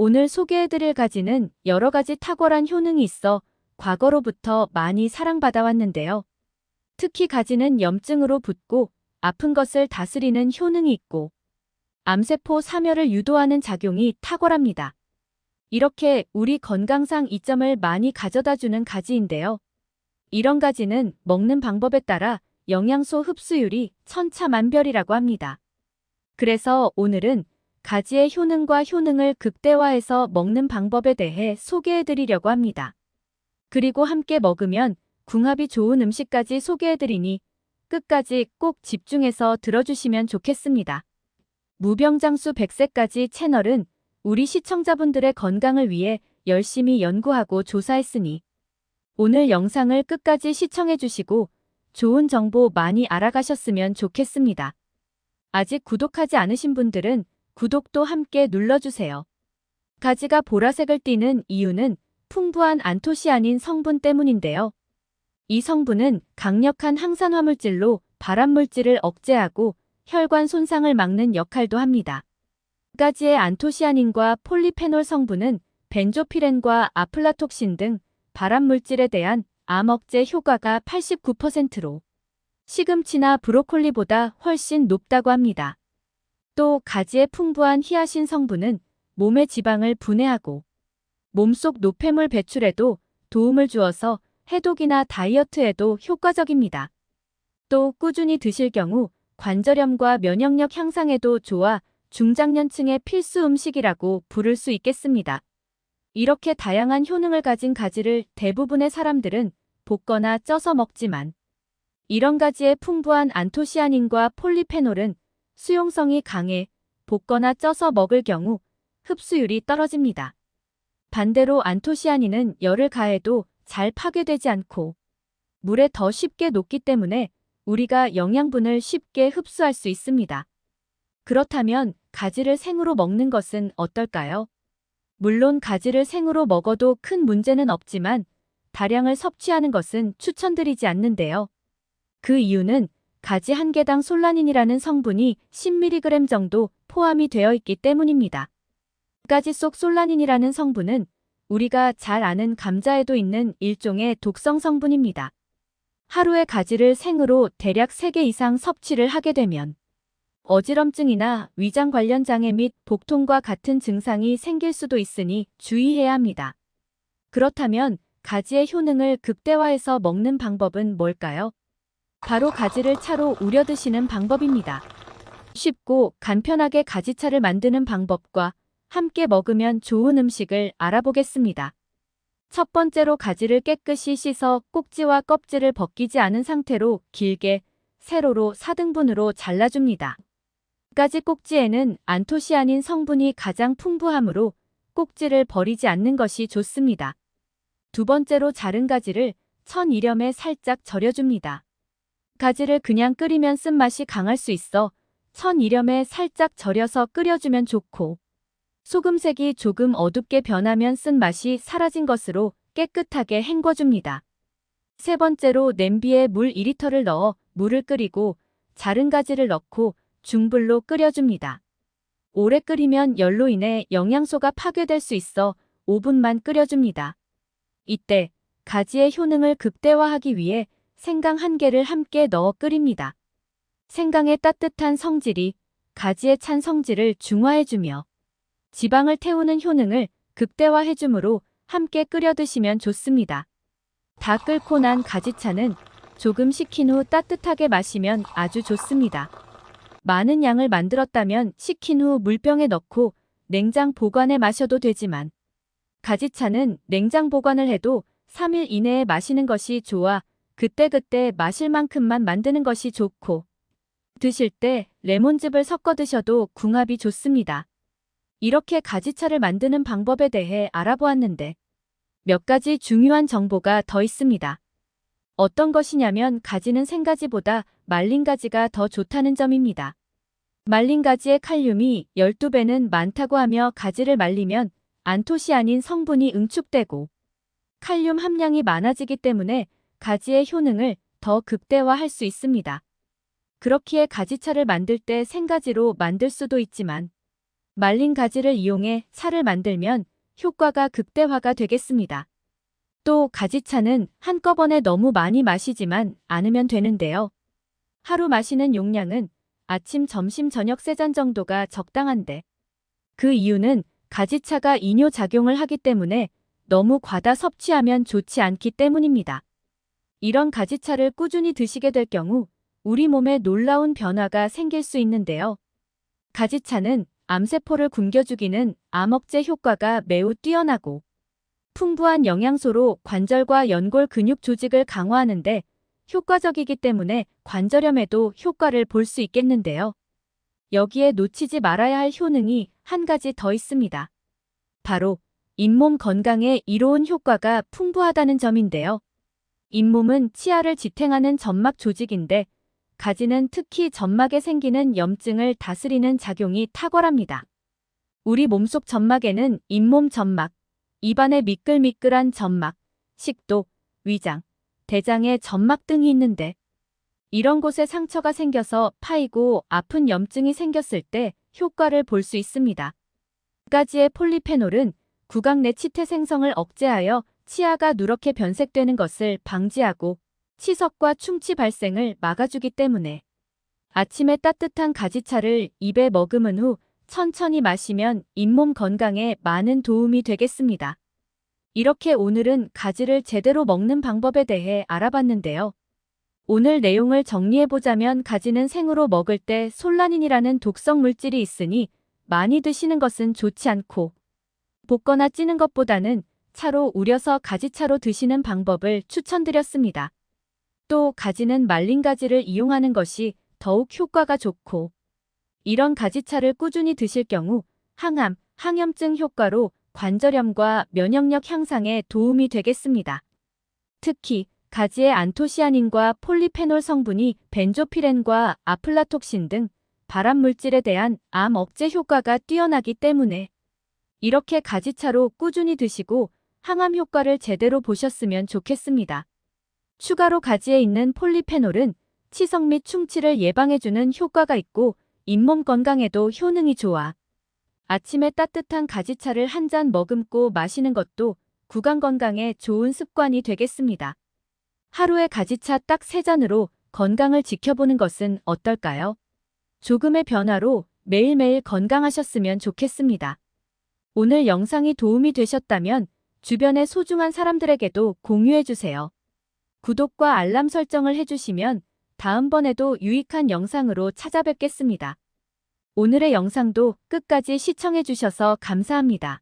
오늘 소개해드릴 가지는 여러 가지 탁월한 효능이 있어 과거로부터 많이 사랑받아 왔는데요. 특히 가지는 염증으로 붓고 아픈 것을 다스리는 효능이 있고 암세포 사멸을 유도하는 작용이 탁월합니다. 이렇게 우리 건강상 이점을 많이 가져다주는 가지인데요. 이런 가지는 먹는 방법에 따라 영양소 흡수율이 천차만별이라고 합니다. 그래서 오늘은 가지의 효능과 효능을 극대화해서 먹는 방법에 대해 소개해드리려고 합니다. 그리고 함께 먹으면 궁합이 좋은 음식까지 소개해드리니 끝까지 꼭 집중해서 들어주시면 좋겠습니다. 무병장수 100세까지 채널은 우리 시청자분들의 건강을 위해 열심히 연구하고 조사했으니 오늘 영상을 끝까지 시청해주시고 좋은 정보 많이 알아가셨으면 좋겠습니다. 아직 구독하지 않으신 분들은 구독도 함께 눌러주세요. 가지가 보라색을 띠는 이유는 풍부한 안토시아닌 성분 때문인데요. 이 성분은 강력한 항산화물질로 발암물질을 억제하고 혈관 손상을 막는 역할도 합니다. 가지의 안토시아닌과 폴리페놀 성분은 벤조피렌과 아플라톡신 등 발암물질에 대한 암 억제 효과가 89%로 시금치나 브로콜리보다 훨씬 높다고 합니다. 또 가지의 풍부한 히아신 성분은 몸의 지방을 분해하고 몸속 노폐물 배출에도 도움을 주어서 해독이나 다이어트에도 효과적입니다. 또 꾸준히 드실 경우 관절염과 면역력 향상에도 좋아 중장년층의 필수 음식이라고 부를 수 있겠습니다. 이렇게 다양한 효능을 가진 가지를 대부분의 사람들은 볶거나 쪄서 먹지만 이런 가지의 풍부한 안토시아닌과 폴리페놀은 수용성이 강해 볶거나 쪄서 먹을 경우 흡수율이 떨어집니다. 반대로 안토시아닌은 열을 가해도 잘 파괴되지 않고 물에 더 쉽게 녹기 때문에 우리가 영양분을 쉽게 흡수할 수 있습니다. 그렇다면 가지를 생으로 먹는 것은 어떨까요? 물론 가지를 생으로 먹어도 큰 문제는 없지만 다량을 섭취하는 것은 추천드리지 않는데요. 그 이유는 가지 한 개당 솔라닌이라는 성분이 10mg 정도 포함이 되어 있기 때문입니다. 가지 속 솔라닌이라는 성분은 우리가 잘 아는 감자에도 있는 일종의 독성 성분입니다. 하루에 가지를 생으로 대략 3개 이상 섭취를 하게 되면 어지럼증이나 위장 관련 장애 및 복통과 같은 증상이 생길 수도 있으니 주의해야 합니다. 그렇다면 가지의 효능을 극대화해서 먹는 방법은 뭘까요? 바로 가지를 차로 우려 드시는 방법입니다. 쉽고 간편하게 가지차를 만드는 방법과 함께 먹으면 좋은 음식을 알아보겠습니다. 첫 번째로 가지를 깨끗이 씻어 꼭지와 껍질을 벗기지 않은 상태로 길게 세로로 4등분으로 잘라줍니다. 가지 꼭지에는 안토시아닌 성분이 가장 풍부하므로 꼭지를 버리지 않는 것이 좋습니다. 두 번째로 자른 가지를 천 이렴에 살짝 절여줍니다. 가지를 그냥 끓이면 쓴맛이 강할 수 있어 천 이렴에 살짝 절여서 끓여주면 좋고 소금색이 조금 어둡게 변하면 쓴맛이 사라진 것으로 깨끗하게 헹궈줍니다. 세 번째로 냄비에 물 2리터를 넣어 물을 끓이고 자른 가지를 넣고 중불로 끓여줍니다. 오래 끓이면 열로 인해 영양소가 파괴될 수 있어 5분만 끓여줍니다. 이때 가지의 효능을 극대화하기 위해 생강 1개를 함께 넣어 끓입니다. 생강의 따뜻한 성질이 가지의 찬 성질을 중화해주며 지방을 태우는 효능을 극대화해주므로 함께 끓여 드시면 좋습니다. 다 끓고 난 가지차는 조금 식힌 후 따뜻하게 마시면 아주 좋습니다. 많은 양을 만들었다면 식힌 후 물병에 넣고 냉장 보관해 마셔도 되지만 가지차는 냉장 보관을 해도 3일 이내에 마시는 것이 좋아 그때그때 마실 만큼만 만드는 것이 좋고 드실 때 레몬즙을 섞어 드셔도 궁합이 좋습니다. 이렇게 가지차를 만드는 방법에 대해 알아보았는데 몇 가지 중요한 정보가 더 있습니다. 어떤 것이냐면 가지는 생가지보다 말린 가지가 더 좋다는 점입니다. 말린 가지의 칼륨이 12배는 많다고 하며 가지를 말리면 안토시아닌 성분이 응축되고 칼륨 함량이 많아지기 때문에 가지의 효능을 더 극대화할 수 있습니다. 그렇기에 가지차를 만들 때 생가지로 만들 수도 있지만 말린 가지를 이용해 차를 만들면 효과가 극대화가 되겠습니다. 또 가지차는 한꺼번에 너무 많이 마시지만 않으면 되는데요. 하루 마시는 용량은 아침, 점심, 저녁 3잔 정도가 적당한데 그 이유는 가지차가 이뇨작용을 하기 때문에 너무 과다 섭취하면 좋지 않기 때문입니다. 이런 가지차를 꾸준히 드시게 될 경우 우리 몸에 놀라운 변화가 생길 수 있는데요. 가지차는 암세포를 굶겨 죽이는 암억제 효과가 매우 뛰어나고 풍부한 영양소로 관절과 연골 근육 조직을 강화하는데 효과적이기 때문에 관절염에도 효과를 볼 수 있겠는데요. 여기에 놓치지 말아야 할 효능이 한 가지 더 있습니다. 바로 잇몸 건강에 이로운 효과가 풍부하다는 점인데요. 잇몸은 치아를 지탱하는 점막 조직인데 가지는 특히 점막에 생기는 염증을 다스리는 작용이 탁월합니다. 우리 몸속 점막에는 잇몸 점막, 입안에 미끌미끌한 점막, 식도, 위장, 대장에 점막 등이 있는데 이런 곳에 상처가 생겨서 파이고 아픈 염증이 생겼을 때 효과를 볼 수 있습니다. 가지의 폴리페놀은 구강 내 치태 생성을 억제하여 치아가 누렇게 변색되는 것을 방지하고 치석과 충치 발생을 막아주기 때문에 아침에 따뜻한 가지차를 입에 머금은 후 천천히 마시면 잇몸 건강에 많은 도움이 되겠습니다. 이렇게 오늘은 가지를 제대로 먹는 방법에 대해 알아봤는데요. 오늘 내용을 정리해보자면 가지는 생으로 먹을 때 솔라닌이라는 독성 물질이 있으니 많이 드시는 것은 좋지 않고 볶거나 찌는 것보다는 차로 우려서 가지차로 드시는 방법을 추천드렸습니다. 또 가지는 말린 가지를 이용하는 것이 더욱 효과가 좋고 이런 가지차를 꾸준히 드실 경우 항암, 항염증 효과로 관절염과 면역력 향상에 도움이 되겠습니다. 특히 가지의 안토시아닌과 폴리페놀 성분이 벤조피렌과 아플라톡신 등 발암물질에 대한 암 억제 효과가 뛰어나기 때문에 이렇게 가지차로 꾸준히 드시고 항암 효과를 제대로 보셨으면 좋겠습니다. 추가로 가지에 있는 폴리페놀은 치석 및 충치를 예방해주는 효과가 있고 잇몸 건강에도 효능이 좋아 아침에 따뜻한 가지차를 한 잔 머금고 마시는 것도 구강 건강에 좋은 습관이 되겠습니다. 하루에 가지차 딱 3잔으로 건강을 지켜보는 것은 어떨까요? 조금의 변화로 매일매일 건강하셨으면 좋겠습니다. 오늘 영상이 도움이 되셨다면 주변의 소중한 사람들에게도 공유해주세요. 구독과 알람 설정을 해주시면 다음번에도 유익한 영상으로 찾아뵙겠습니다. 오늘의 영상도 끝까지 시청해주셔서 감사합니다.